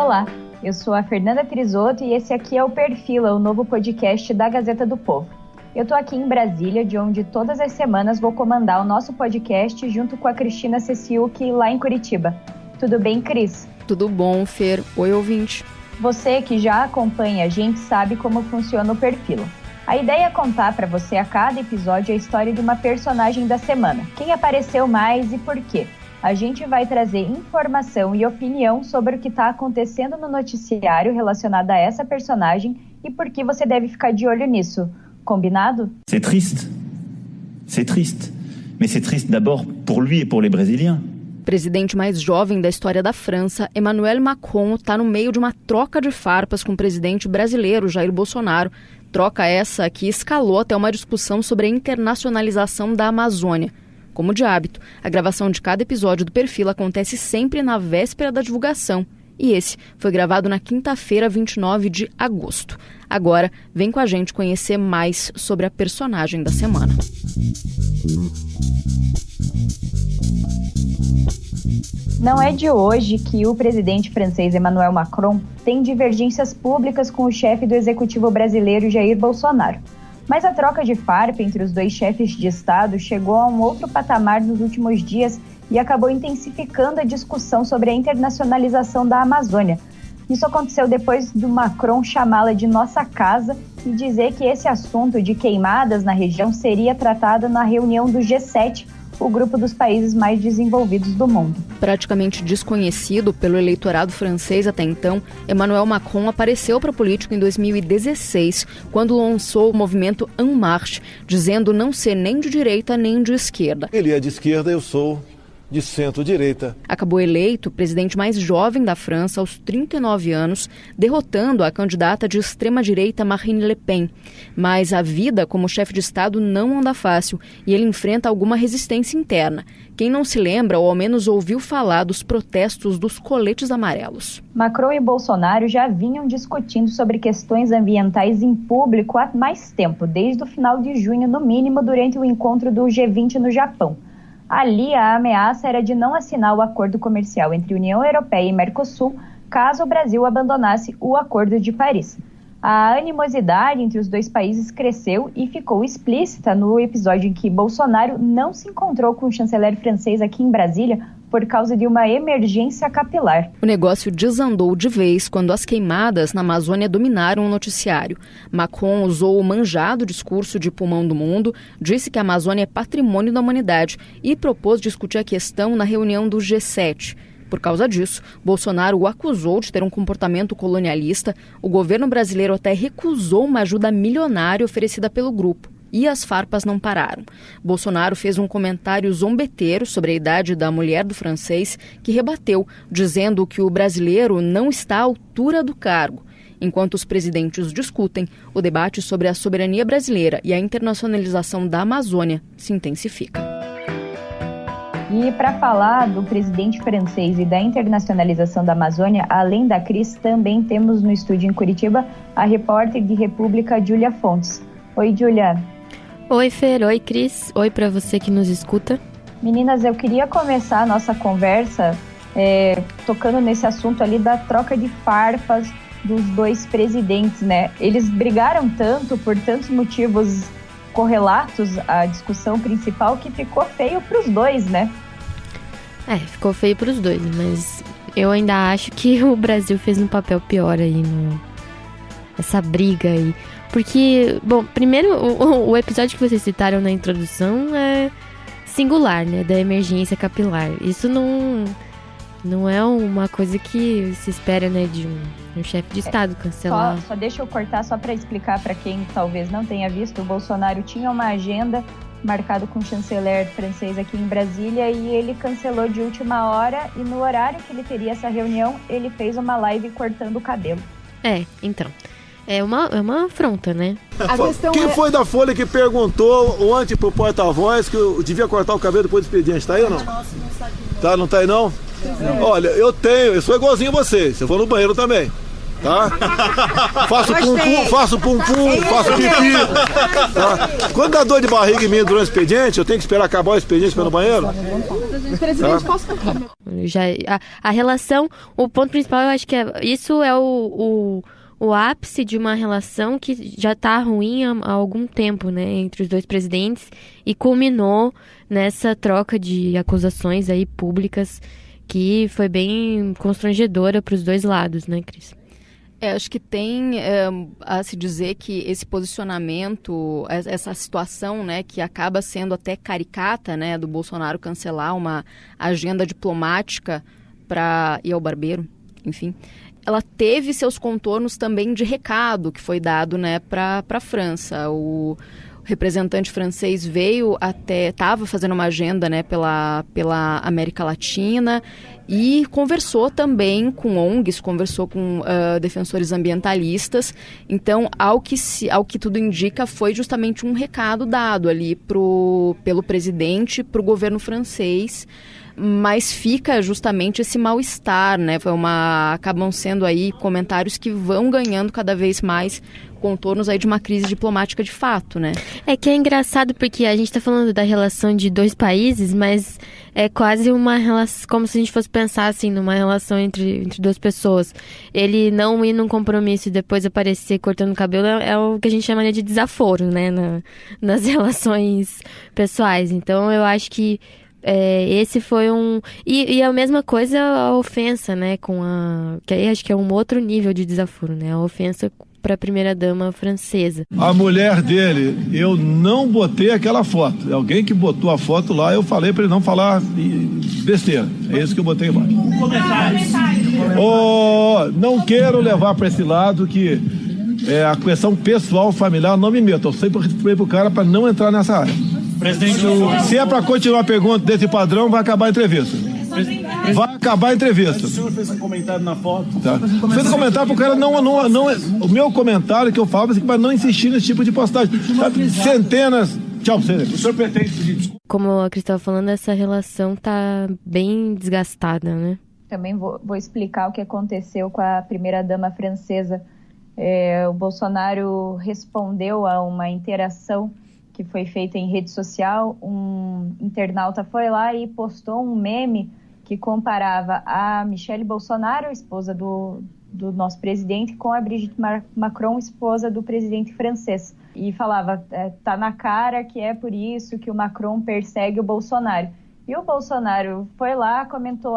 Olá, eu sou a Fernanda Trisotto e esse aqui é o Perfila, o novo podcast da Gazeta do Povo. Eu tô aqui em Brasília, de onde todas as semanas vou comandar o nosso podcast junto com a Cristina Ceciucchi lá em Curitiba. Tudo bem, Cris? Tudo bom, Fer. Oi, ouvinte. Você que já acompanha a gente sabe como funciona o Perfila. A ideia é contar para você a cada episódio a história de uma personagem da semana. Quem apareceu mais e por quê? A gente vai trazer informação e opinião sobre o que está acontecendo no noticiário relacionado a essa personagem e por que você deve ficar de olho nisso. Combinado? C'est triste. Mais c'est triste d'abord pour lui et pour les Brésiliens. O presidente mais jovem da história da França, Emmanuel Macron, está no meio de uma troca de farpas com o presidente brasileiro, Jair Bolsonaro. Troca essa que escalou até uma discussão sobre a internacionalização da Amazônia. Como de hábito, a gravação de cada episódio do Perfil acontece sempre na véspera da divulgação. E esse foi gravado na quinta-feira, 29 de agosto. Agora, vem com a gente conhecer mais sobre a personagem da semana. Não é de hoje que o presidente francês Emmanuel Macron tem divergências públicas com o chefe do executivo brasileiro Jair Bolsonaro. Mas a troca de farpa entre os dois chefes de Estado chegou a um outro patamar nos últimos dias e acabou intensificando a discussão sobre a internacionalização da Amazônia. Isso aconteceu depois do Macron chamá-la de nossa casa e dizer que esse assunto de queimadas na região seria tratado na reunião do G7, o grupo dos países mais desenvolvidos do mundo. Praticamente desconhecido pelo eleitorado francês até então, Emmanuel Macron apareceu para a política em 2016, quando lançou o movimento En Marche, dizendo não ser nem de direita nem de esquerda. Ele é de esquerda, eu sou de centro-direita. Acabou eleito o presidente mais jovem da França aos 39 anos, derrotando a candidata de extrema-direita Marine Le Pen. Mas a vida como chefe de Estado não anda fácil e ele enfrenta alguma resistência interna. Quem não se lembra ou ao menos ouviu falar dos protestos dos coletes amarelos? Macron e Bolsonaro já vinham discutindo sobre questões ambientais em público há mais tempo, desde o final de junho, no mínimo, durante o encontro do G20 no Japão. Ali, a ameaça era de não assinar o acordo comercial entre União Europeia e Mercosul, caso o Brasil abandonasse o Acordo de Paris. A animosidade entre os dois países cresceu e ficou explícita no episódio em que Bolsonaro não se encontrou com o chanceler francês aqui em Brasília por causa de uma emergência capilar. O negócio desandou de vez quando as queimadas na Amazônia dominaram o noticiário. Macron usou o manjado discurso de pulmão do mundo, disse que a Amazônia é patrimônio da humanidade e propôs discutir a questão na reunião do G7. Por causa disso, Bolsonaro o acusou de ter um comportamento colonialista. O governo brasileiro até recusou uma ajuda milionária oferecida pelo grupo. E as farpas não pararam. Bolsonaro fez um comentário zombeteiro sobre a idade da mulher do francês, que rebateu, dizendo que o brasileiro não está à altura do cargo. Enquanto os presidentes discutem, o debate sobre a soberania brasileira e a internacionalização da Amazônia se intensifica. E para falar do presidente francês e da internacionalização da Amazônia, além da Cris, também temos no estúdio em Curitiba a repórter de República, Júlia Fontes. Oi, Júlia. Oi, Fer. Oi, Cris. Oi para você que nos escuta. Meninas, eu queria começar a nossa conversa tocando nesse assunto ali da troca de farpas dos dois presidentes, né? Eles brigaram tanto por tantos motivos correlatos à discussão principal que ficou feio para os dois, né? Ficou feio para os dois, mas eu ainda acho que o Brasil fez um papel pior aí nessa briga aí. Porque, bom, primeiro, o episódio que vocês citaram na introdução é singular, né? Da emergência capilar. Isso não é uma coisa que se espera, né? De um chefe de Estado cancelar. Só deixa eu cortar só para explicar para quem talvez não tenha visto. O Bolsonaro tinha uma agenda marcada com o chanceler francês aqui em Brasília e ele cancelou de última hora e no horário que ele teria essa reunião, ele fez uma live cortando o cabelo. Então... É uma afronta, né? Quem foi da Folha que perguntou ontem pro porta-voz que eu devia cortar o cabelo depois do expediente? Tá aí ou não? Não tá aí não? Olha, eu sou igualzinho a vocês. Eu vou no banheiro também. tá? Faço pum-pum, faço pipi. Tá? Quando dá dor de barriga em mim durante o expediente, eu tenho que esperar acabar o expediente para ir no banheiro? Presidente, posso contar? A relação, o ponto principal, eu acho que isso é o ápice de uma relação que já está ruim há algum tempo, né, entre os dois presidentes, e culminou nessa troca de acusações aí públicas que foi bem constrangedora para os dois lados, né, Cris? Acho que tem a se dizer que esse posicionamento, essa situação, né, que acaba sendo até caricata, né, do Bolsonaro cancelar uma agenda diplomática para ir ao barbeiro, enfim, ela teve seus contornos também de recado que foi dado, né, para a França. O representante francês estava fazendo uma agenda, né, pela América Latina e conversou também com ONGs, conversou com defensores ambientalistas. Então, ao que tudo indica, foi justamente um recado dado ali pelo presidente para o governo francês, mas fica justamente esse mal-estar, né? Acabam sendo aí comentários que vão ganhando cada vez mais contornos aí de uma crise diplomática de fato, né? É que é engraçado porque a gente está falando da relação de dois países, mas é quase uma relação, como se a gente fosse pensar assim, numa relação entre duas pessoas. Ele não ir num compromisso e depois aparecer cortando o cabelo é o que a gente chamaria de desaforo, né? Nas relações pessoais. Então eu acho que esse foi E a mesma coisa a ofensa, né? Que aí acho que é um outro nível de desaforo, né? A ofensa para a primeira-dama francesa. A mulher dele, eu não botei aquela foto. Alguém que botou a foto lá, eu falei para ele não falar besteira. É isso que eu botei embaixo. Não quero levar para esse lado que a questão pessoal, familiar, não me meto. Eu sempre falei pro cara para não entrar nessa área. Presidente, se é para continuar a pergunta desse padrão, vai acabar a entrevista. Vai acabar a entrevista. O senhor fez um comentário na foto. Tá. Fez um comentário pro cara não. O meu comentário que eu falo é para não insistir nesse tipo de postagem. Centenas. Tchau, o senhor pretende pedir desculpa? Como a Cris estava falando, essa relação tá bem desgastada, né? Também vou explicar o que aconteceu com a primeira-dama francesa. O Bolsonaro respondeu a uma interação que foi feita em rede social. Um internauta foi lá e postou um meme que comparava a Michelle Bolsonaro, esposa do nosso presidente, com a Brigitte Macron, esposa do presidente francês. E falava, tá na cara que é por isso que o Macron persegue o Bolsonaro. E o Bolsonaro foi lá, comentou,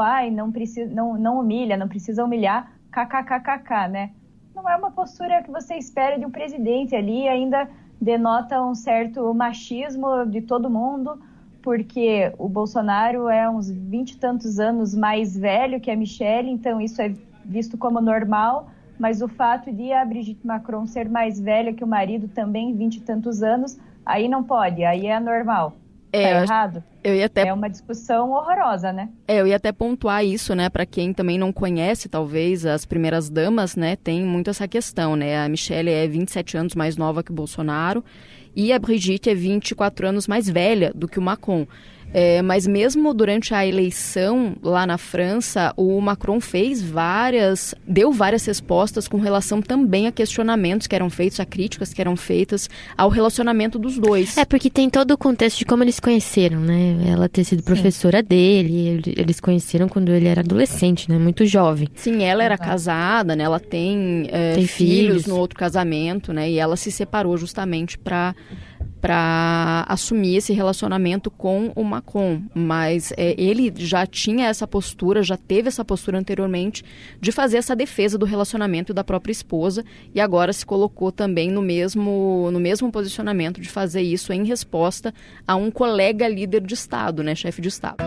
não humilha, não precisa humilhar, kkkk, né? Não é uma postura que você espera de um presidente ali, ainda denota um certo machismo de todo mundo, porque o Bolsonaro é uns 20 e tantos anos mais velho que a Michelle, então isso é visto como normal, mas o fato de a Brigitte Macron ser mais velha que o marido também, 20 e tantos anos, aí não pode, aí é normal. Tá errado? É uma discussão horrorosa, né? Eu ia até pontuar isso, né? Para quem também não conhece, talvez, as primeiras damas, né? Tem muito essa questão, né? A Michelle é 27 anos mais nova que o Bolsonaro e a Brigitte é 24 anos mais velha do que o Macron. Mas mesmo durante a eleição lá na França, o Macron deu várias respostas com relação também a questionamentos que eram feitos, a críticas que eram feitas ao relacionamento dos dois. Porque tem todo o contexto de como eles se conheceram, né? Ela ter sido professora dele, eles conheceram quando ele era adolescente, né? Muito jovem. Sim, ela era casada, né? Ela tem filhos no outro casamento, né? E ela se separou justamente para assumir esse relacionamento com o Macron, mas ele já tinha essa postura, já teve essa postura anteriormente de fazer essa defesa do relacionamento da própria esposa e agora se colocou também no mesmo posicionamento de fazer isso em resposta a um colega líder de Estado, né, chefe de Estado.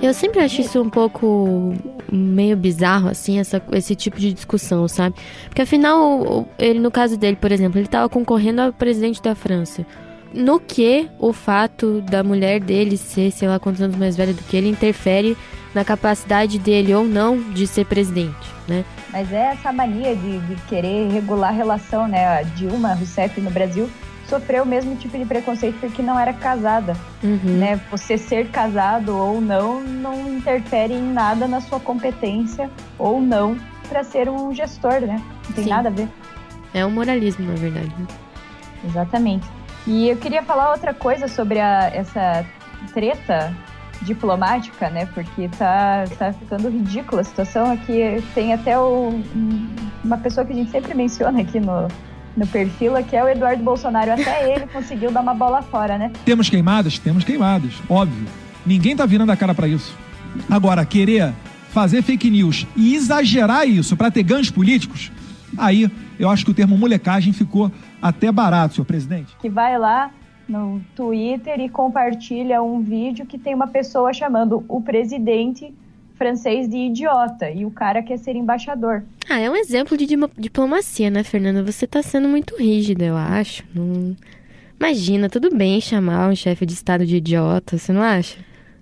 Eu sempre acho isso um pouco meio bizarro, assim, esse tipo de discussão, sabe? Porque afinal, ele, no caso dele, por exemplo, ele estava concorrendo ao presidente da França. No que o fato da mulher dele ser, sei lá quantos anos mais velha do que ele, interfere na capacidade dele ou não de ser presidente, né? Mas é essa mania de querer regular a relação, né? A Dilma Rousseff no Brasil sofreu o mesmo tipo de preconceito porque não era casada, né? Você ser casado ou não interfere em nada na sua competência ou não para ser um gestor, né? Não tem nada a ver. É um moralismo, na verdade. Né? Exatamente. E eu queria falar outra coisa sobre essa treta diplomática, né? Porque tá ficando ridícula a situação aqui. Tem até uma pessoa que a gente sempre menciona aqui no perfil, que é o Eduardo Bolsonaro. Até ele conseguiu dar uma bola fora, né? Temos queimadas, óbvio. Ninguém tá virando a cara pra isso. Agora, querer fazer fake news e exagerar isso pra ter ganhos políticos, aí eu acho que o termo molecagem ficou até barato, senhor presidente. Que vai lá no Twitter e compartilha um vídeo que tem uma pessoa chamando o presidente francês de idiota e o cara quer ser embaixador. É um exemplo de diplomacia, né, Fernanda? Você tá sendo muito rígida, eu acho. Imagina, tudo bem chamar um chefe de estado de idiota, você não acha?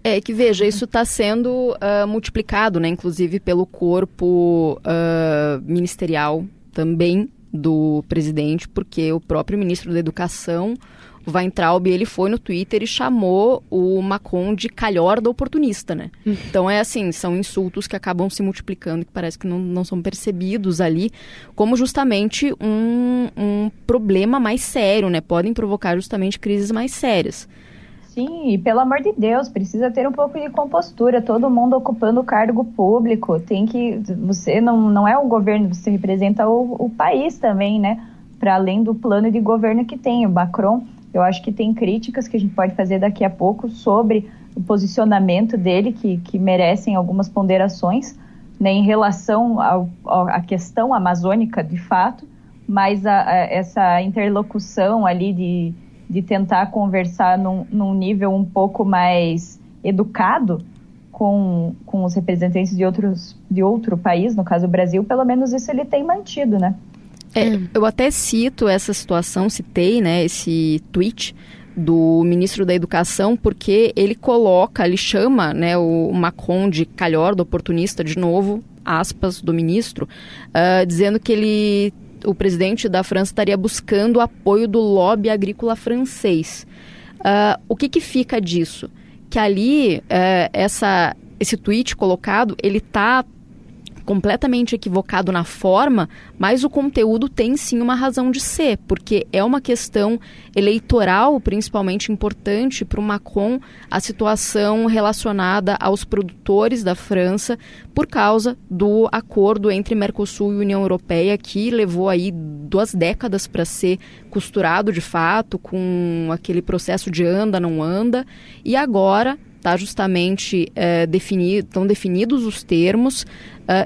É que, veja, isso está sendo multiplicado, né, inclusive pelo corpo ministerial também do presidente, porque o próprio ministro da Educação, o Weintraub, ele foi no Twitter e chamou o Macron de calhorda oportunista, né? Então é assim, são insultos que acabam se multiplicando, que parece que não são percebidos ali, como justamente um problema mais sério, né? Podem provocar justamente crises mais sérias. Sim, e pelo amor de Deus, precisa ter um pouco de compostura, todo mundo ocupando o cargo público, você não é o governo, você representa o país também, né? Para além do plano de governo que tem. O Macron, eu acho que tem críticas que a gente pode fazer daqui a pouco sobre o posicionamento dele, que merecem algumas ponderações, né, em relação à questão amazônica, de fato, mas essa interlocução ali de tentar conversar num nível um pouco mais educado com os representantes de outro país, no caso o Brasil, pelo menos isso ele tem mantido, né? Eu até cito essa situação, citei, né, esse tweet do ministro da Educação, porque ele chama, né, o Macron de calhorda oportunista, de novo, aspas, do ministro, dizendo que o presidente da França estaria buscando o apoio do lobby agrícola francês. O que fica disso? Que ali, esse tweet colocado, ele está completamente equivocado na forma, mas o conteúdo tem sim uma razão de ser, porque é uma questão eleitoral, principalmente importante para o Macron, a situação relacionada aos produtores da França, por causa do acordo entre Mercosul e União Europeia, que levou aí 2 décadas para ser costurado de fato, com aquele processo de anda, não anda, e agora está justamente estão definidos os termos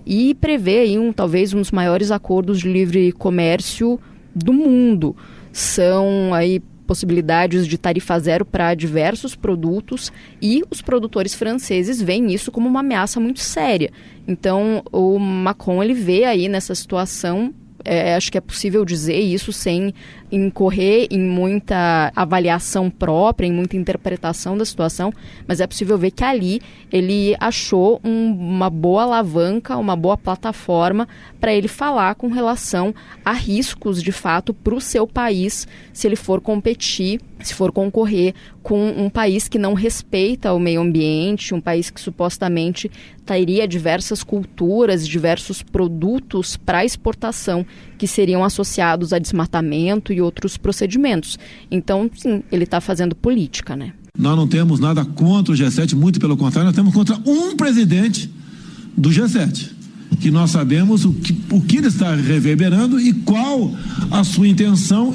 e prevê aí talvez um dos maiores acordos de livre comércio do mundo. São aí possibilidades de tarifa zero para diversos produtos e os produtores franceses veem isso como uma ameaça muito séria. Então o Macron ele vê aí nessa situação, acho que é possível dizer isso sem incorrer em muita avaliação própria, em muita interpretação da situação, mas é possível ver que ali ele achou uma boa alavanca, uma boa plataforma para ele falar com relação a riscos, de fato, para o seu país, se ele for competir, se for concorrer com um país que não respeita o meio ambiente, um país que supostamente teria diversas culturas, diversos produtos para exportação que seriam associados a desmatamento e outros procedimentos. Então, sim, ele está fazendo política, né? Nós não temos nada contra o G7, muito pelo contrário, nós temos contra um presidente do G7, que nós sabemos o que ele está reverberando e qual a sua intenção.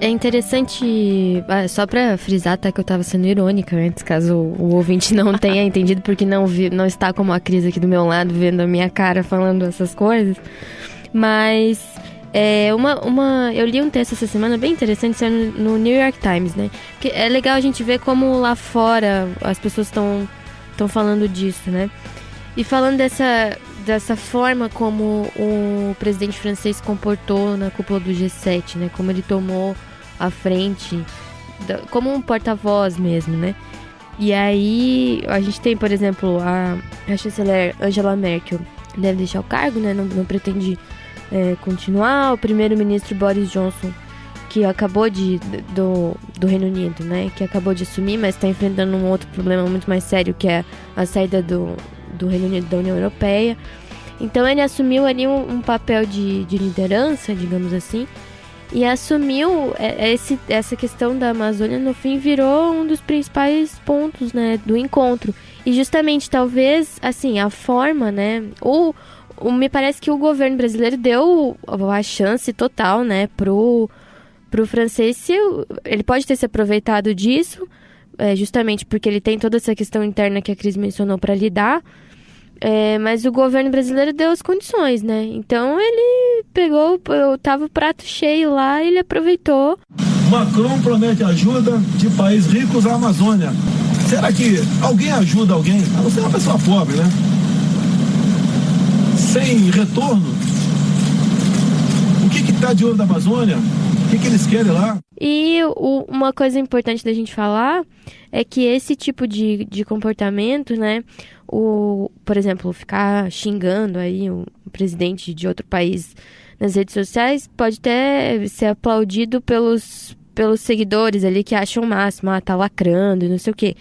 É interessante, só para frisar, tá, que eu estava sendo irônica antes, caso o ouvinte não tenha entendido, porque não está como a Cris aqui do meu lado, vendo a minha cara falando essas coisas, mas eu li um texto essa semana bem interessante, sendo no New York Times, né, porque é legal a gente ver como lá fora as pessoas estão falando disso, né, e falando dessa forma como o presidente francês se comportou na cúpula do G7, né? Como ele tomou a frente, como um porta-voz mesmo, né? E aí a gente tem, por exemplo, a chanceler Angela Merkel deve deixar o cargo, né? Não pretende continuar. O primeiro-ministro Boris Johnson, que acabou do Reino Unido, né, que acabou de assumir, mas está enfrentando um outro problema muito mais sério, que é a saída do Reino Unido da União Europeia. Então ele assumiu ali um papel de liderança, digamos assim, e assumiu essa questão da Amazônia, no fim, virou um dos principais pontos, né, do encontro. E justamente, talvez, assim, a forma, né, me parece que o governo brasileiro deu a chance total, né, pro francês, ele pode ter se aproveitado disso, justamente porque ele tem toda essa questão interna que a Cris mencionou para lidar, mas o governo brasileiro deu as condições, né? Então ele tava o prato cheio lá e ele aproveitou. Macron promete ajuda de países ricos à Amazônia. Será que alguém ajuda alguém? A não ser uma pessoa pobre, né? Sem retorno? O que está de olho da Amazônia? O que eles querem lá? E uma coisa importante da gente falar é que esse tipo de comportamento, né, por exemplo, ficar xingando aí o presidente de outro país nas redes sociais pode até ser aplaudido pelos seguidores ali que acham o máximo, tá lacrando e não sei o quê.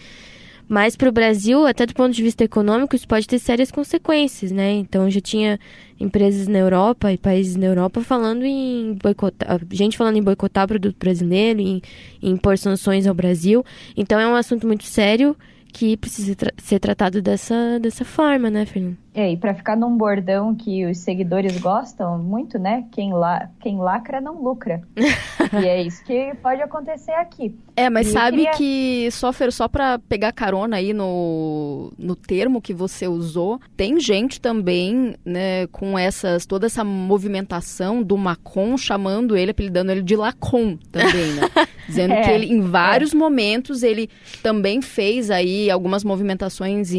Mas para o Brasil, até do ponto de vista econômico, isso pode ter sérias consequências, né? Então já tinha empresas na Europa e países na Europa falando em boicotar, gente falando em boicotar o produto brasileiro, em impor sanções ao Brasil. Então é um assunto muito sério que precisa ser tratado dessa forma, né, Fernando? E para ficar num bordão que os seguidores gostam muito, né? Quem lacra não lucra. E é isso que pode acontecer aqui. Mas sabe que, só para pegar carona aí no termo que você usou, tem gente também, né, com toda essa movimentação do Macron, apelidando ele de Lacon também, né? Dizendo que ele, em vários momentos, ele também fez aí algumas movimentações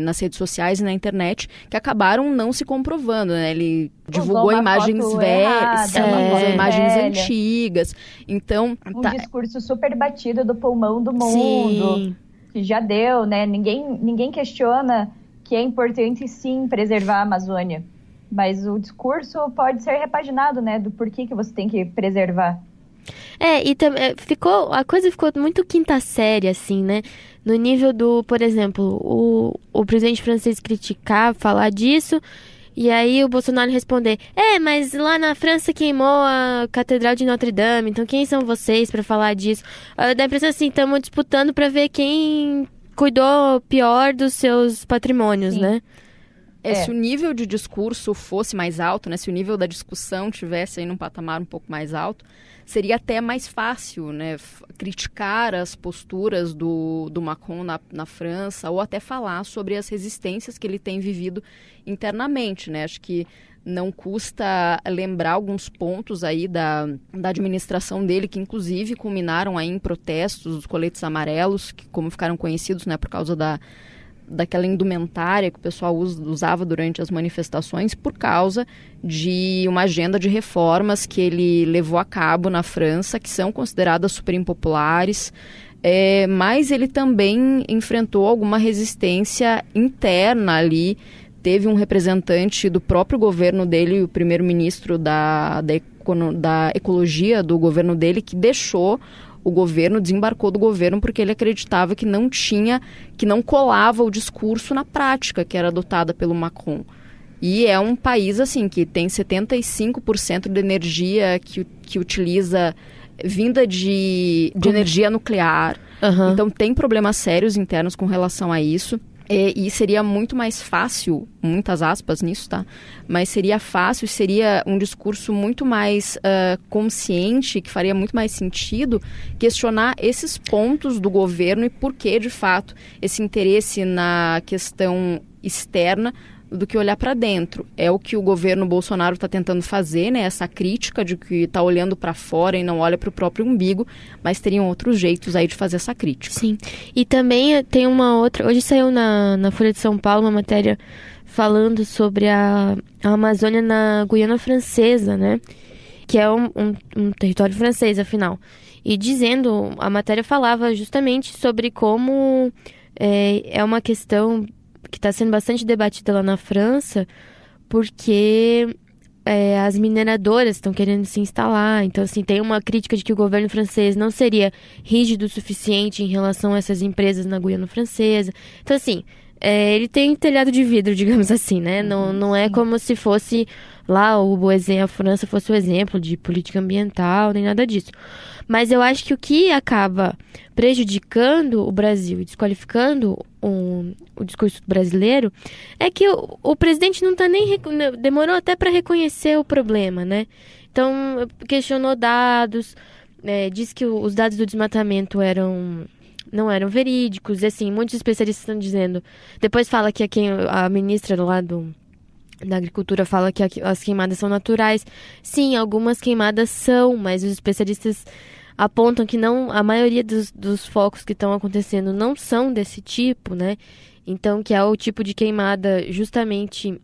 nas redes sociais e na internet que acabaram não se comprovando, né? Ele divulgou imagens velhas, imagens antigas. Então, discurso super batido do pulmão do mundo. Sim. Que já deu, né? Ninguém questiona que é importante, sim, preservar a Amazônia. Mas o discurso pode ser repaginado, né? Do porquê que você tem que preservar. E também a coisa ficou muito quinta série, assim, né? No nível por exemplo, o presidente francês criticar, falar disso, e aí o Bolsonaro responder: mas lá na França queimou a Catedral de Notre Dame, então quem são vocês para falar disso? Dá a impressão assim, estamos disputando para ver quem cuidou pior dos seus patrimônios, sim, né? Se o nível de discurso fosse mais alto, né? Se o nível da discussão tivesse aí num patamar um pouco mais alto, seria até mais fácil, né, criticar as posturas do Macron na França, ou até falar sobre as resistências que ele tem vivido internamente, né? Acho que não custa lembrar alguns pontos aí da administração dele, que inclusive culminaram aí em protestos dos coletes amarelos, que como ficaram conhecidos, né, por causa daquela indumentária que o pessoal usava durante as manifestações, por causa de uma agenda de reformas que ele levou a cabo na França, que são consideradas super impopulares, mas ele também enfrentou alguma resistência interna ali. Teve um representante do próprio governo dele, o primeiro-ministro da ecologia do governo dele, que desembarcou do governo porque ele acreditava que não colava o discurso na prática que era adotada pelo Macron. E é um país assim que tem 75% de energia que utiliza vinda de energia nuclear. Uhum. Então tem problemas sérios internos com relação a isso. E seria muito mais fácil, muitas aspas nisso, tá? Mas seria um discurso muito mais consciente, que faria muito mais sentido questionar esses pontos do governo e por que, de fato, esse interesse na questão externa do que olhar para dentro. É o que o governo Bolsonaro está tentando fazer, né? Essa crítica de que está olhando para fora e não olha para o próprio umbigo, mas teriam outros jeitos aí de fazer essa crítica. Sim, e também tem uma outra... Hoje saiu na Folha de São Paulo uma matéria falando sobre a Amazônia na Guiana Francesa, né? Que é um território francês, afinal. E a matéria falava justamente sobre como é uma questão que está sendo bastante debatida lá na França, porque as mineradoras estão querendo se instalar. Então, assim, tem uma crítica de que o governo francês não seria rígido o suficiente em relação a essas empresas na Guiana Francesa. Então, assim, ele tem telhado de vidro, digamos assim, né? Não é como se fosse lá a França fosse o exemplo de política ambiental, nem nada disso. Mas eu acho que o que acaba prejudicando o Brasil e desqualificando o discurso brasileiro é que o presidente não está nem... demorou até para reconhecer o problema, né? Então, questionou dados, disse que os dados do desmatamento não eram verídicos, e assim, muitos especialistas estão dizendo... Depois fala que a ministra lá da Agricultura fala que as queimadas são naturais. Sim, algumas queimadas são, mas os especialistas apontam que não, a maioria dos focos que estão acontecendo não são desse tipo, né? Então, que é o tipo de queimada justamente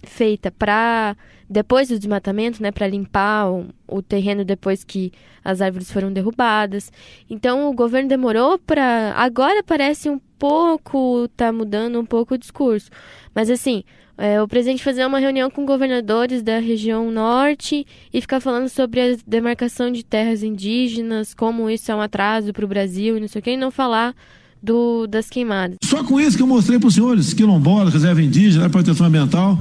feita para depois do desmatamento, né? Para limpar o terreno depois que as árvores foram derrubadas. Então, o governo demorou para... Agora parece um pouco... Tá mudando um pouco o discurso. Mas, assim... o presidente fazer uma reunião com governadores da região norte e ficar falando sobre a demarcação de terras indígenas, como isso é um atraso para o Brasil e não sei o que, e não falar das queimadas. Só com isso que eu mostrei para os senhores, quilombolas, reserva indígena, proteção ambiental,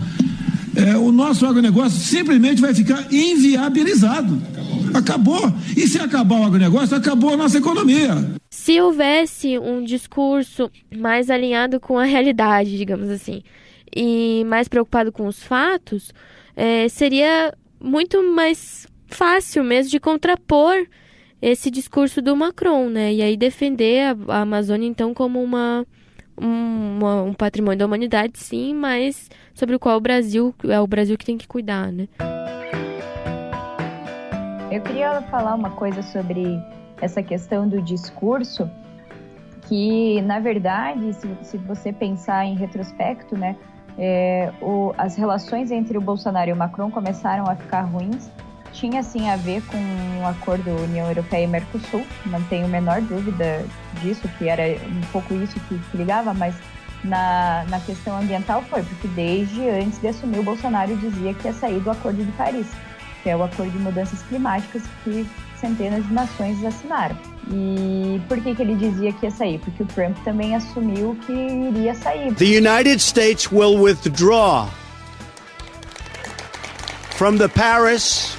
o nosso agronegócio simplesmente vai ficar inviabilizado. Acabou. E se acabar o agronegócio, acabou a nossa economia. Se houvesse um discurso mais alinhado com a realidade, digamos assim, e mais preocupado com os fatos, seria muito mais fácil mesmo de contrapor esse discurso do Macron, né? E aí defender a Amazônia, então, como um patrimônio da humanidade, sim, mas sobre o qual o Brasil que tem que cuidar, né? Eu queria falar uma coisa sobre essa questão do discurso, que, na verdade, se você pensar em retrospecto, né, as relações entre o Bolsonaro e o Macron começaram a ficar ruins. Tinha, sim, a ver com o acordo União Europeia e Mercosul, não tenho a menor dúvida disso, que era um pouco isso que ligava, mas na questão ambiental foi, porque desde antes de assumir o Bolsonaro dizia que ia sair do Acordo de Paris, que é o acordo de mudanças climáticas que centenas de nações assinaram. E por que ele dizia que ia sair? Porque o Trump também assumiu que iria sair. The United States will withdraw from the Paris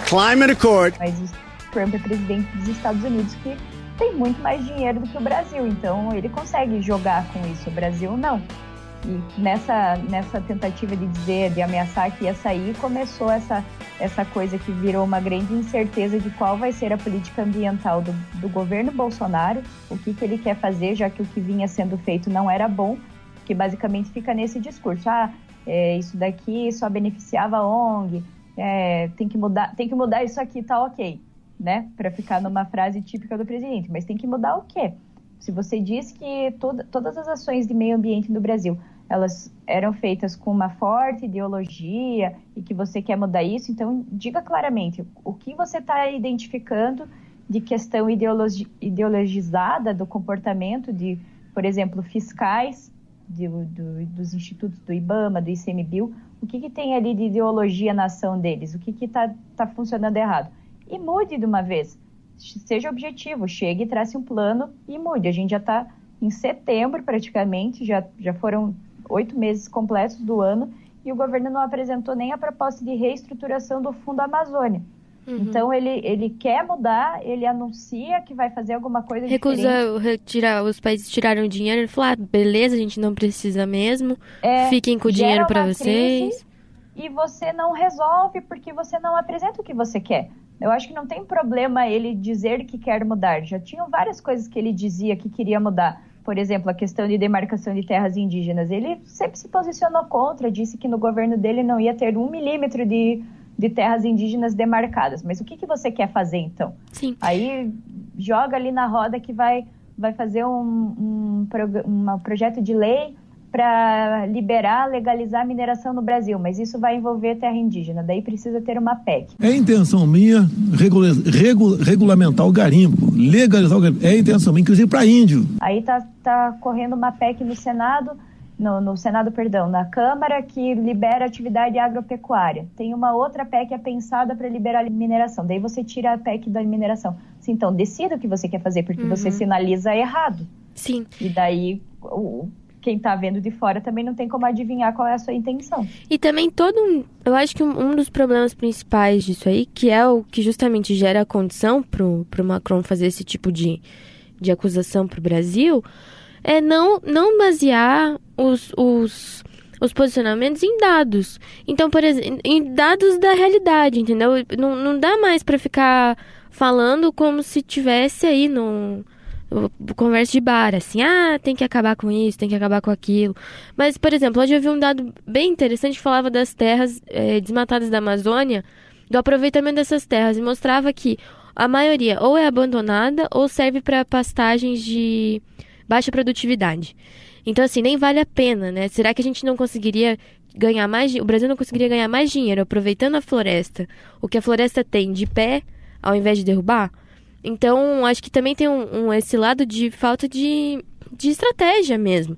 Climate Accord. Mas o Trump é presidente dos Estados Unidos, que tem muito mais dinheiro do que o Brasil, então ele consegue jogar com isso. O Brasil não. E nessa tentativa de ameaçar que ia sair, começou essa coisa que virou uma grande incerteza de qual vai ser a política ambiental do governo Bolsonaro, o que ele quer fazer, já que o que vinha sendo feito não era bom, que basicamente fica nesse discurso. Isso daqui só beneficiava a ONG, tem que mudar isso aqui, tá ok, né? Para ficar numa frase típica do presidente, mas tem que mudar o quê? Se você diz que todas as ações de meio ambiente no Brasil, elas eram feitas com uma forte ideologia e que você quer mudar isso, então diga claramente o que você está identificando de questão ideologizada do comportamento de, por exemplo, fiscais dos institutos do IBAMA, do ICMBio, o que tem ali de ideologia na ação deles, o que está funcionando errado. E mude de uma vez. Seja objetivo, chegue e trace um plano e mude. A gente já está em setembro praticamente, já foram 8 meses completos do ano e o governo não apresentou nem a proposta de reestruturação do Fundo Amazônia. Uhum. Então ele quer mudar, ele anuncia que vai fazer alguma coisa diferente. Recusa os países tiraram o dinheiro, ele falou, beleza, a gente não precisa mesmo, fiquem com o dinheiro para vocês. E você não resolve porque você não apresenta o que você quer. Eu acho que não tem problema ele dizer que quer mudar. Já tinham várias coisas que ele dizia que queria mudar. Por exemplo, a questão de demarcação de terras indígenas. Ele sempre se posicionou contra, disse que no governo dele não ia ter 1 milímetro de terras indígenas demarcadas. Mas o que você quer fazer, então? Sim. Aí joga ali na roda que vai fazer um projeto de lei para legalizar a mineração no Brasil, mas isso vai envolver terra indígena, daí precisa ter uma PEC. É intenção minha regulamentar o garimpo, legalizar o garimpo, é intenção minha, inclusive para índio. Aí tá correndo uma PEC no Senado no Senado, perdão, na Câmara, que libera atividade agropecuária. Tem uma outra PEC que é pensada para liberar a mineração. Daí você tira a PEC da mineração. Então, decida o que você quer fazer, porque você sinaliza errado. Sim. E daí, quem está vendo de fora também não tem como adivinhar qual é a sua intenção. E também eu acho que um dos problemas principais disso aí, que é o que justamente gera a condição pro Macron fazer esse tipo de acusação pro Brasil, é não basear os posicionamentos em dados. Então, por exemplo, em dados da realidade, entendeu? Não dá mais para ficar falando como se tivesse aí no conversa de bar, assim, tem que acabar com isso, tem que acabar com aquilo. Mas, por exemplo, hoje eu vi um dado bem interessante que falava das terras desmatadas da Amazônia, do aproveitamento dessas terras, e mostrava que a maioria ou é abandonada ou serve para pastagens de baixa produtividade. Então, assim, nem vale a pena, né? Será que a gente não conseguiria ganhar mais... O Brasil não conseguiria ganhar mais dinheiro aproveitando a floresta, o que a floresta tem de pé, ao invés de derrubar? Então, acho que também tem esse lado de falta de estratégia mesmo.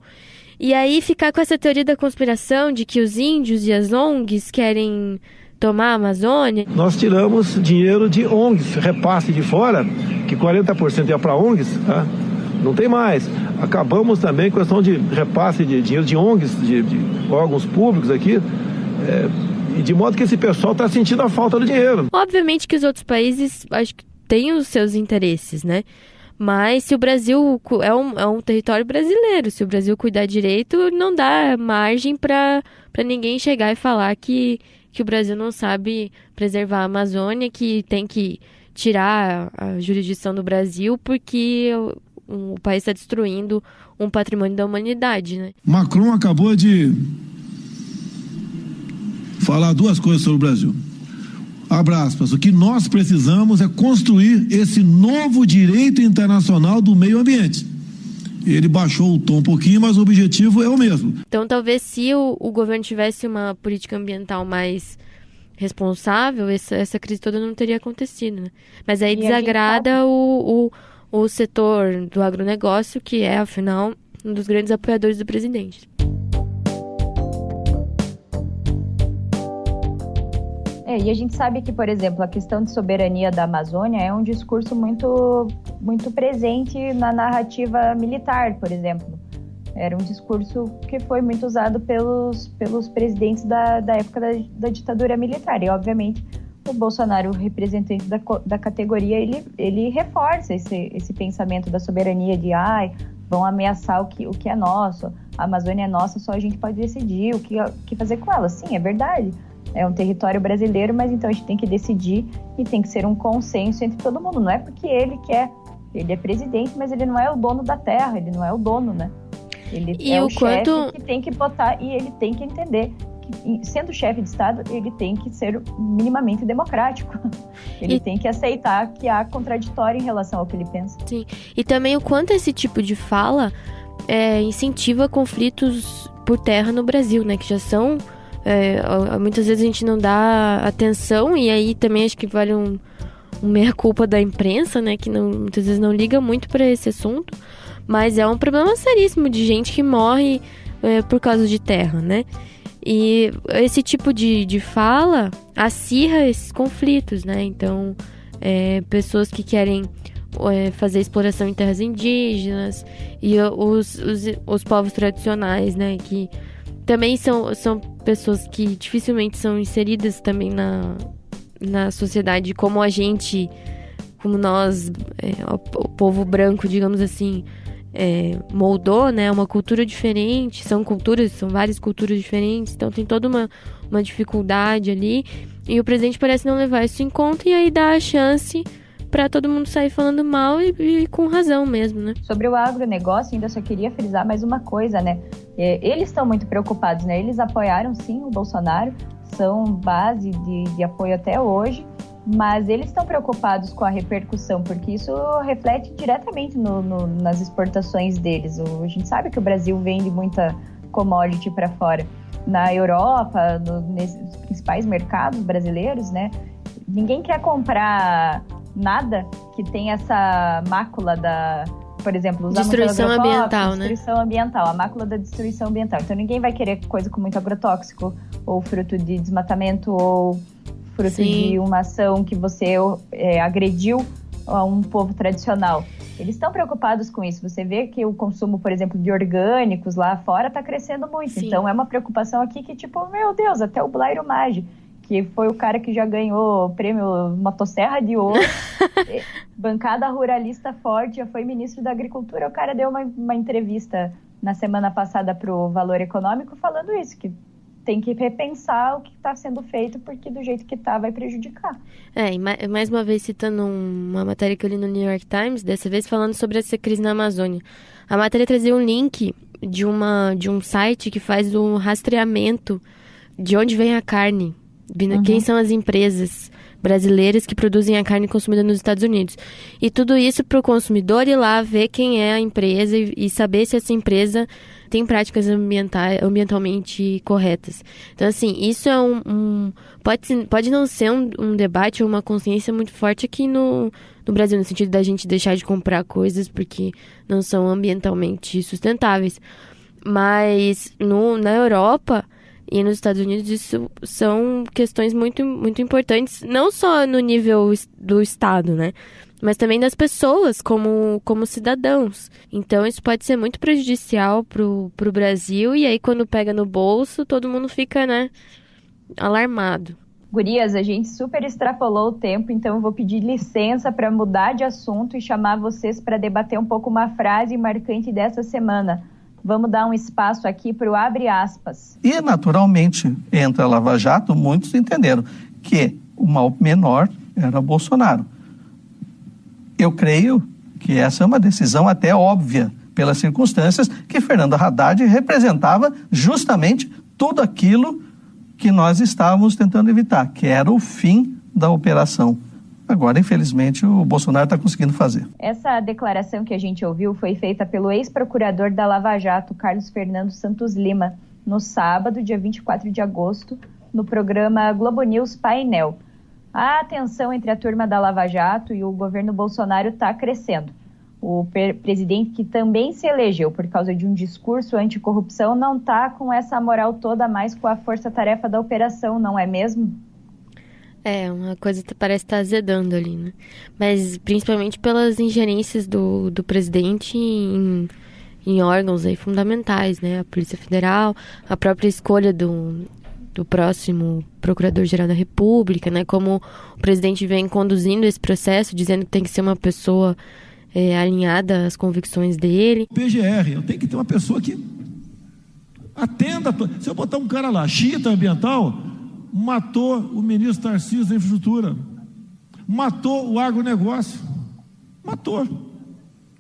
E aí, ficar com essa teoria da conspiração de que os índios e as ONGs querem tomar a Amazônia. Nós tiramos dinheiro de ONGs, repasse de fora, que 40% ia para ONGs, tá? Não tem mais. Acabamos também com a questão de repasse de dinheiro de ONGs, de órgãos públicos aqui, e de modo que esse pessoal está sentindo a falta do dinheiro. Obviamente que os outros países, acho que têm os seus interesses, né? Mas se o Brasil é um território brasileiro, se o Brasil cuidar direito, não dá margem para ninguém chegar e falar que o Brasil não sabe preservar a Amazônia, que tem que tirar a jurisdição do Brasil porque o país está destruindo um patrimônio da humanidade, né? Macron acabou de falar duas coisas sobre o Brasil. Abre aspas, o que nós precisamos é construir esse novo direito internacional do meio ambiente. Ele baixou o tom um pouquinho, mas o objetivo é o mesmo. Então, talvez se o governo tivesse uma política ambiental mais responsável, essa crise toda não teria acontecido, né? Mas aí desagrada o setor do agronegócio, que é, afinal, um dos grandes apoiadores do presidente. E a gente sabe que, por exemplo, a questão de soberania da Amazônia é um discurso muito, muito presente na narrativa militar, por exemplo. Era um discurso que foi muito usado pelos presidentes da época da ditadura militar. E, obviamente, o Bolsonaro, representante da categoria, ele reforça esse pensamento da soberania de vão ameaçar o que é nosso, a Amazônia é nossa, só a gente pode decidir o que fazer com ela. Sim, é verdade. É um território brasileiro, mas então a gente tem que decidir e tem que ser um consenso entre todo mundo. Não é porque ele quer, ele é presidente, mas ele não é o dono da terra, ele não é o dono, né? Ele é o chefe que tem que botar, e ele tem que entender que, sendo chefe de Estado, ele tem que ser minimamente democrático. Ele tem que aceitar que há contraditório em relação ao que ele pensa. Sim, e também o quanto esse tipo de fala incentiva conflitos por terra no Brasil, né? Que já são... muitas vezes a gente não dá atenção, e aí também acho que vale um meia-culpa da imprensa, né, que muitas vezes não liga muito para esse assunto, mas é um problema seríssimo de gente que morre por causa de terra, né? E esse tipo de fala acirra esses conflitos, né? Então, pessoas que querem fazer exploração em terras indígenas e os povos tradicionais, né, que também são pessoas que dificilmente são inseridas também na sociedade como como nós, o povo branco, digamos assim, moldou, né? Uma cultura diferente, são várias culturas diferentes, então tem toda uma dificuldade ali, e o presidente parece não levar isso em conta, e aí dá a chance para todo mundo sair falando mal e com razão mesmo, né? Sobre o agronegócio, ainda só queria frisar mais uma coisa, né? Eles estão muito preocupados, né? Eles apoiaram, sim, o Bolsonaro, são base de apoio até hoje, mas eles estão preocupados com a repercussão, porque isso reflete diretamente nas exportações deles. A gente sabe que o Brasil vende muita commodity para fora. Na Europa, nesses principais mercados brasileiros, né? Ninguém quer comprar nada que tem essa mácula por exemplo, usar destruição ambiental, né? Destruição ambiental, a mácula da destruição ambiental. Então ninguém vai querer coisa com muito agrotóxico, ou fruto de desmatamento, ou fruto de uma ação que você agrediu a um povo tradicional. Eles estão preocupados com isso. Você vê que o consumo, por exemplo, de orgânicos lá fora está crescendo muito. Sim. Então é uma preocupação aqui que, tipo, meu Deus, até o Blairo Maggi, que foi o cara que já ganhou o prêmio Motosserra de Ouro, bancada ruralista forte, já foi ministro da Agricultura. O cara deu uma entrevista na semana passada para o Valor Econômico falando isso, que tem que repensar o que está sendo feito, porque do jeito que está vai prejudicar. E mais uma vez citando uma matéria que eu li no New York Times, dessa vez falando sobre essa crise na Amazônia. A matéria trazia um link de um site que faz um rastreamento de onde vem a carne, quem são as empresas brasileiras que produzem a carne consumida nos Estados Unidos. E tudo isso para o consumidor ir lá ver quem é a empresa e saber se essa empresa tem práticas ambientalmente corretas. Então, assim, isso é pode não ser um debate ou uma consciência muito forte aqui no Brasil, no sentido da gente deixar de comprar coisas porque não são ambientalmente sustentáveis. Mas na Europa e nos Estados Unidos isso são questões muito, muito importantes, não só no nível do Estado, né? Mas também das pessoas como cidadãos. Então isso pode ser muito prejudicial pro Brasil, e aí quando pega no bolso, todo mundo fica, né, alarmado. Gurias, a gente super extrapolou o tempo, então eu vou pedir licença para mudar de assunto e chamar vocês para debater um pouco uma frase marcante dessa semana. Vamos dar um espaço aqui para o abre aspas. E, naturalmente, entre a Lava Jato, muitos entenderam que o mal menor era Bolsonaro. Eu creio que essa é uma decisão até óbvia, pelas circunstâncias que Fernando Haddad representava justamente tudo aquilo que nós estávamos tentando evitar, que era o fim da operação. Agora, infelizmente, o Bolsonaro está conseguindo fazer. Essa declaração que a gente ouviu foi feita pelo ex-procurador da Lava Jato, Carlos Fernando Santos Lima, no sábado, dia 24 de agosto, no programa Globo News Painel. A tensão entre a turma da Lava Jato e o governo Bolsonaro está crescendo. O presidente, que também se elegeu por causa de um discurso anticorrupção, não está com essa moral toda mais com a força-tarefa da operação, não é mesmo? Uma coisa parece estar azedando ali, né? Mas principalmente pelas ingerências do presidente em órgãos aí fundamentais, né? A Polícia Federal, a própria escolha do próximo Procurador-Geral da República, né? Como o presidente vem conduzindo esse processo, dizendo que tem que ser uma pessoa alinhada às convicções dele. PGR, eu tenho que ter uma pessoa que atenda. Se eu botar um cara lá, xiita ambiental, matou o ministro Tarcísio da Infraestrutura, matou o agronegócio, matou.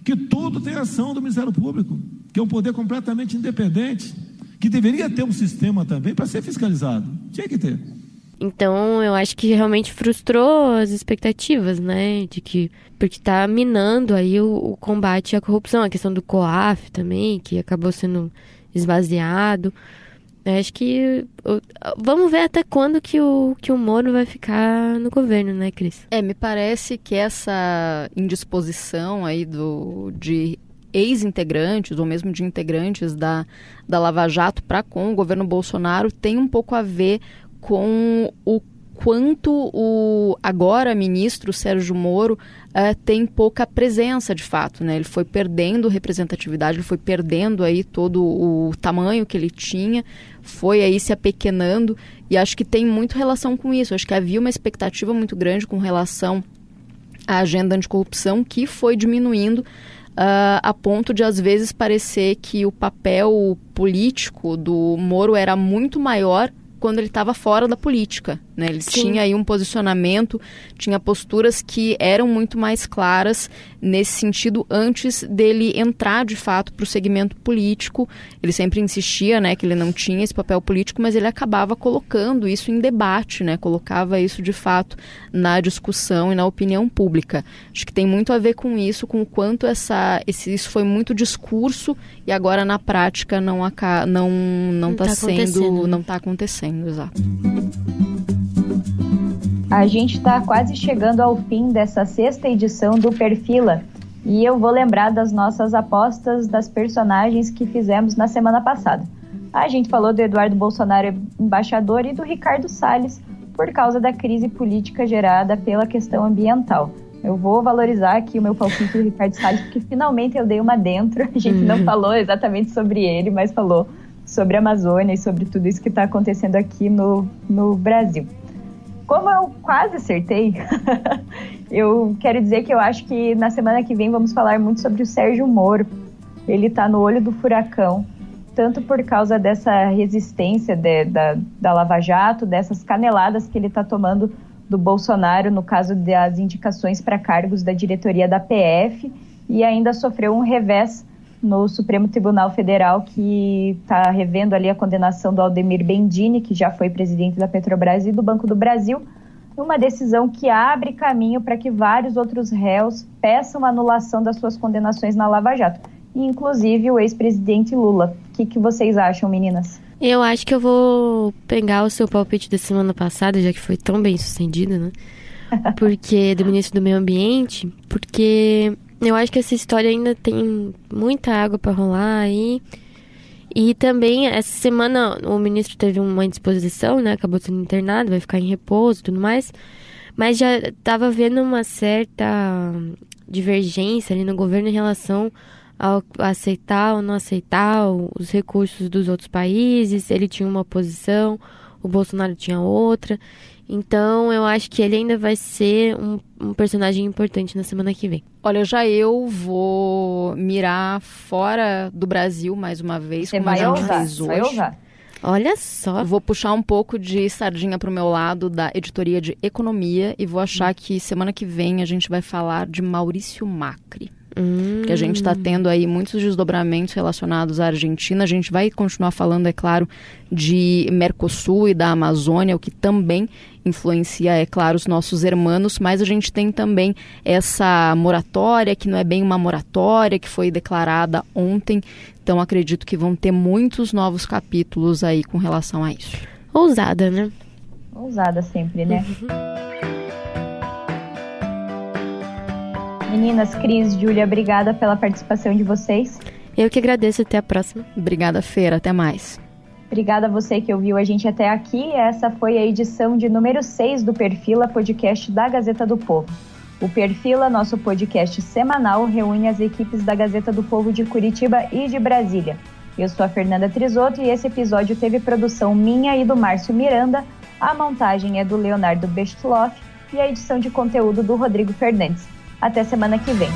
Que tudo tem ação do Ministério Público, que é um poder completamente independente, que deveria ter um sistema também para ser fiscalizado. Tinha que ter. Então, eu acho que realmente frustrou as expectativas, né? Porque está minando aí o combate à corrupção, a questão do COAF também, que acabou sendo esvaziado. Eu acho que vamos ver até quando que o Moro vai ficar no governo, né, Cris? Me parece que essa indisposição aí de ex-integrantes ou mesmo de integrantes da Lava Jato para com o governo Bolsonaro tem um pouco a ver com o quanto o agora ministro Sérgio Moro tem pouca presença de fato, né? Ele foi perdendo representatividade, ele foi perdendo aí todo o tamanho que ele tinha, foi aí se apequenando, e acho que tem muito relação com isso. Acho que havia uma expectativa muito grande com relação à agenda anticorrupção que foi diminuindo a ponto de às vezes parecer que o papel político do Moro era muito maior quando ele estava fora da política, né? Ele tinha aí um posicionamento, tinha posturas que eram muito mais claras nesse sentido antes dele entrar de fato para o segmento político. Ele sempre insistia, né, que ele não tinha esse papel político, mas ele acabava colocando isso em debate, né? Colocava isso de fato na discussão e na opinião pública. Acho que tem muito a ver com isso, com o quanto isso foi muito discurso e agora na prática não está acontecendo. Exato. A gente está quase chegando ao fim dessa 6ª edição do Perfila. E eu vou lembrar das nossas apostas das personagens que fizemos na semana passada. A gente falou do Eduardo Bolsonaro, embaixador, e do Ricardo Salles, por causa da crise política gerada pela questão ambiental. Eu vou valorizar aqui o meu palpite do Ricardo Salles, porque finalmente eu dei uma dentro. A gente não falou exatamente sobre ele, mas falou sobre a Amazônia e sobre tudo isso que está acontecendo aqui no Brasil. Como eu quase acertei, eu quero dizer que eu acho que na semana que vem vamos falar muito sobre o Sérgio Moro. Ele está no olho do furacão, tanto por causa dessa resistência da Lava Jato, dessas caneladas que ele está tomando do Bolsonaro, no caso das indicações para cargos da diretoria da PF, e ainda sofreu um revés no Supremo Tribunal Federal, que está revendo ali a condenação do Aldemir Bendini, que já foi presidente da Petrobras e do Banco do Brasil, uma decisão que abre caminho para que vários outros réus peçam a anulação das suas condenações na Lava Jato, inclusive o ex-presidente Lula. O que vocês acham, meninas? Eu acho que eu vou pegar o seu palpite da semana passada, já que foi tão bem sucedido, né? Porque do ministro do Meio Ambiente, porque eu acho que essa história ainda tem muita água para rolar aí. E também, essa semana, o ministro teve uma indisposição, né? Acabou sendo internado, vai ficar em repouso e tudo mais. Mas já estava havendo uma certa divergência ali no governo em relação ao aceitar ou não aceitar os recursos dos outros países. Ele tinha uma posição, o Bolsonaro tinha outra. Então, eu acho que ele ainda vai ser um personagem importante na semana que vem. Olha, eu vou mirar fora do Brasil mais uma vez, como a gente fez hoje. Olha só. Vou puxar um pouco de sardinha pro meu lado da editoria de economia e vou achar que semana que vem a gente vai falar de Maurício Macri. Que a gente está tendo aí muitos desdobramentos relacionados à Argentina. A gente vai continuar falando, é claro, de Mercosul e da Amazônia, o que também influencia, é claro, os nossos hermanos, mas a gente tem também essa moratória, que não é bem uma moratória, que foi declarada ontem. Então acredito que vão ter muitos novos capítulos aí com relação a isso. Ousada, né? Ousada sempre, né? Meninas, Cris, Júlia, obrigada pela participação de vocês. Eu que agradeço, até a próxima. Obrigada, Feira, até mais. Obrigada a você que ouviu a gente até aqui. Essa foi a edição de número 6 do Perfila, podcast da Gazeta do Povo. O Perfila, nosso podcast semanal, reúne as equipes da Gazeta do Povo de Curitiba e de Brasília. Eu sou a Fernanda Trisotto e esse episódio teve produção minha e do Márcio Miranda, a montagem é do Leonardo Bestloff e a edição de conteúdo do Rodrigo Fernandes. Até semana que vem.